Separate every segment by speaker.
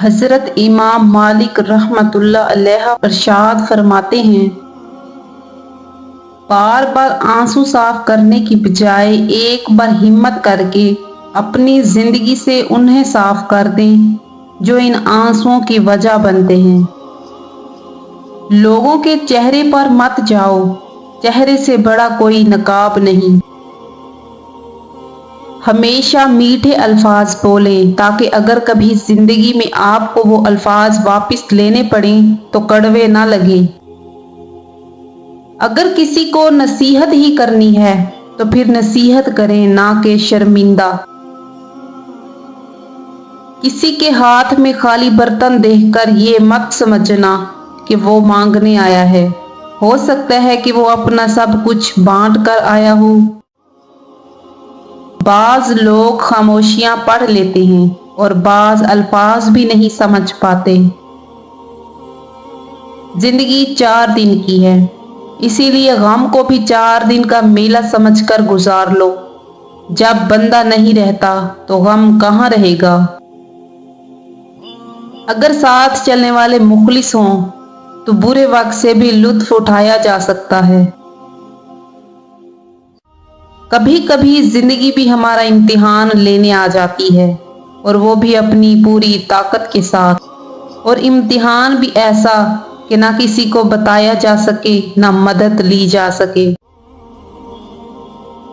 Speaker 1: حضرت امام مالک رحمۃ اللہ علیہ ارشاد فرماتے ہیں، بار بار آنسو صاف کرنے کی بجائے ایک بار ہمت کر کے اپنی زندگی سے انہیں صاف کر دیں جو ان آنسوؤں کی وجہ بنتے ہیں۔ لوگوں کے چہرے پر مت جاؤ، چہرے سے بڑا کوئی نقاب نہیں۔ ہمیشہ میٹھے الفاظ بولیں تاکہ اگر کبھی زندگی میں آپ کو وہ الفاظ واپس لینے پڑیں تو کڑوے نہ لگیں۔ اگر کسی کو نصیحت ہی کرنی ہے تو پھر نصیحت کریں، نہ کہ شرمندہ۔ کسی کے ہاتھ میں خالی برتن دیکھ کر یہ مت سمجھنا کہ وہ مانگنے آیا ہے، ہو سکتا ہے کہ وہ اپنا سب کچھ بانٹ کر آیا ہو۔ بعض لوگ خاموشیاں پڑھ لیتے ہیں اور بعض الفاظ بھی نہیں سمجھ پاتے۔ زندگی 4 دن کی ہے، اسی لیے غم کو بھی 4 دن کا میلہ سمجھ کر گزار لو۔ جب بندہ نہیں رہتا تو غم کہاں رہے گا؟ اگر ساتھ چلنے والے مخلص ہوں تو برے وقت سے بھی لطف اٹھایا جا سکتا ہے۔ کبھی کبھی زندگی بھی ہمارا امتحان لینے آ جاتی ہے، اور وہ بھی اپنی پوری طاقت کے ساتھ، اور امتحان بھی ایسا کہ نہ کسی کو بتایا جا سکے نہ مدد لی جا سکے۔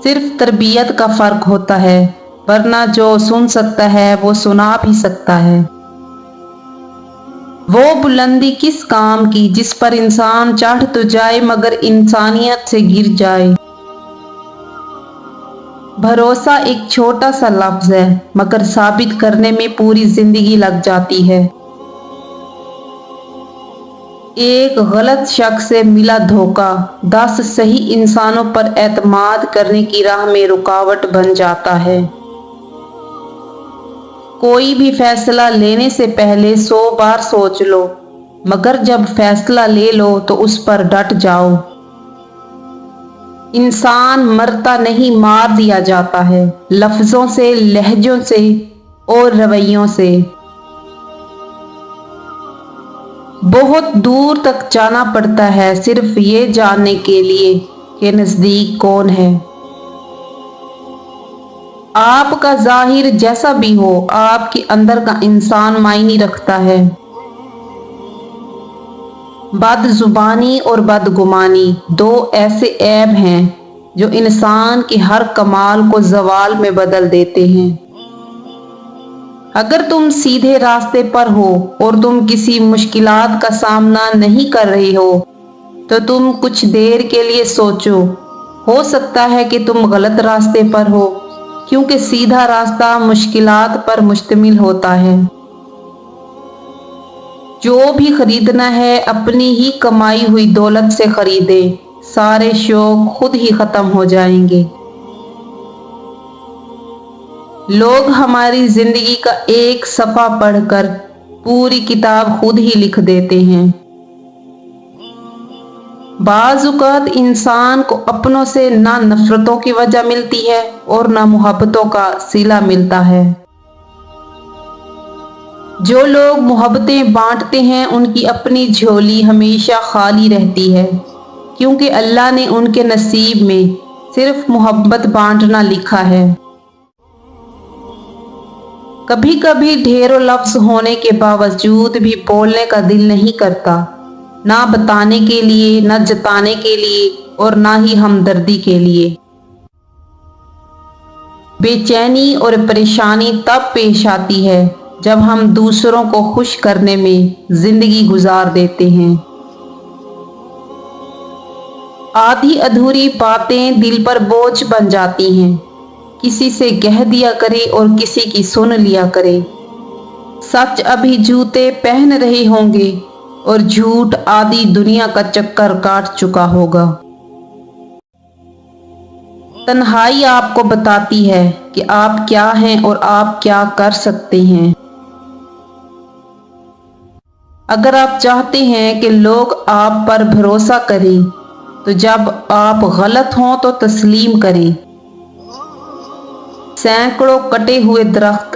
Speaker 1: صرف تربیت کا فرق ہوتا ہے، ورنہ جو سن سکتا ہے وہ سنا بھی سکتا ہے۔ وہ بلندی کس کام کی جس پر انسان چڑھ تو جائے مگر انسانیت سے گر جائے۔ بھروسہ ایک چھوٹا سا لفظ ہے مگر ثابت کرنے میں پوری زندگی لگ جاتی ہے۔ ایک غلط شخص سے ملا دھوکہ 10 صحیح انسانوں پر اعتماد کرنے کی راہ میں رکاوٹ بن جاتا ہے۔ کوئی بھی فیصلہ لینے سے پہلے 100 بار سوچ لو، مگر جب فیصلہ لے لو تو اس پر ڈٹ جاؤ۔ انسان مرتا نہیں، مار دیا جاتا ہے، لفظوں سے، لہجوں سے اور رویوں سے۔ بہت دور تک جانا پڑتا ہے صرف یہ جاننے کے لیے کہ نزدیک کون ہے۔ آپ کا ظاہر جیسا بھی ہو، آپ کے اندر کا انسان معنی رکھتا ہے۔ بد زبانی اور بدگمانی 2 ایسے عیب ہیں جو انسان کے ہر کمال کو زوال میں بدل دیتے ہیں۔ اگر تم سیدھے راستے پر ہو اور تم کسی مشکلات کا سامنا نہیں کر رہے ہو تو تم کچھ دیر کے لیے سوچو، ہو سکتا ہے کہ تم غلط راستے پر ہو، کیونکہ سیدھا راستہ مشکلات پر مشتمل ہوتا ہے۔ جو بھی خریدنا ہے اپنی ہی کمائی ہوئی دولت سے خریدے، سارے شوق خود ہی ختم ہو جائیں گے۔ لوگ ہماری زندگی کا ایک صفحہ پڑھ کر پوری کتاب خود ہی لکھ دیتے ہیں۔ بعض اوقات انسان کو اپنوں سے نہ نفرتوں کی وجہ ملتی ہے اور نہ محبتوں کا صلہ ملتا ہے۔ جو لوگ محبتیں بانٹتے ہیں ان کی اپنی جھولی ہمیشہ خالی رہتی ہے، کیونکہ اللہ نے ان کے نصیب میں صرف محبت بانٹنا لکھا ہے۔ کبھی کبھی ڈھیروں لفظ ہونے کے باوجود بھی بولنے کا دل نہیں کرتا، نہ بتانے کے لیے، نہ جتانے کے لیے اور نہ ہی ہمدردی کے لیے۔ بے چینی اور پریشانی تب پیش آتی ہے جب ہم دوسروں کو خوش کرنے میں زندگی گزار دیتے ہیں۔ آدھی ادھوری باتیں دل پر بوجھ بن جاتی ہیں، کسی سے کہہ دیا کرے اور کسی کی سن لیا کرے۔ سچ ابھی جوتے پہن رہے ہوں گے اور جھوٹ آدھی دنیا کا چکر کاٹ چکا ہوگا۔ تنہائی آپ کو بتاتی ہے کہ آپ کیا ہیں اور آپ کیا کر سکتے ہیں۔ اگر آپ چاہتے ہیں کہ لوگ آپ پر بھروسہ کریں تو جب آپ غلط ہوں تو تسلیم کریں۔ سینکڑوں کٹے ہوئے درخت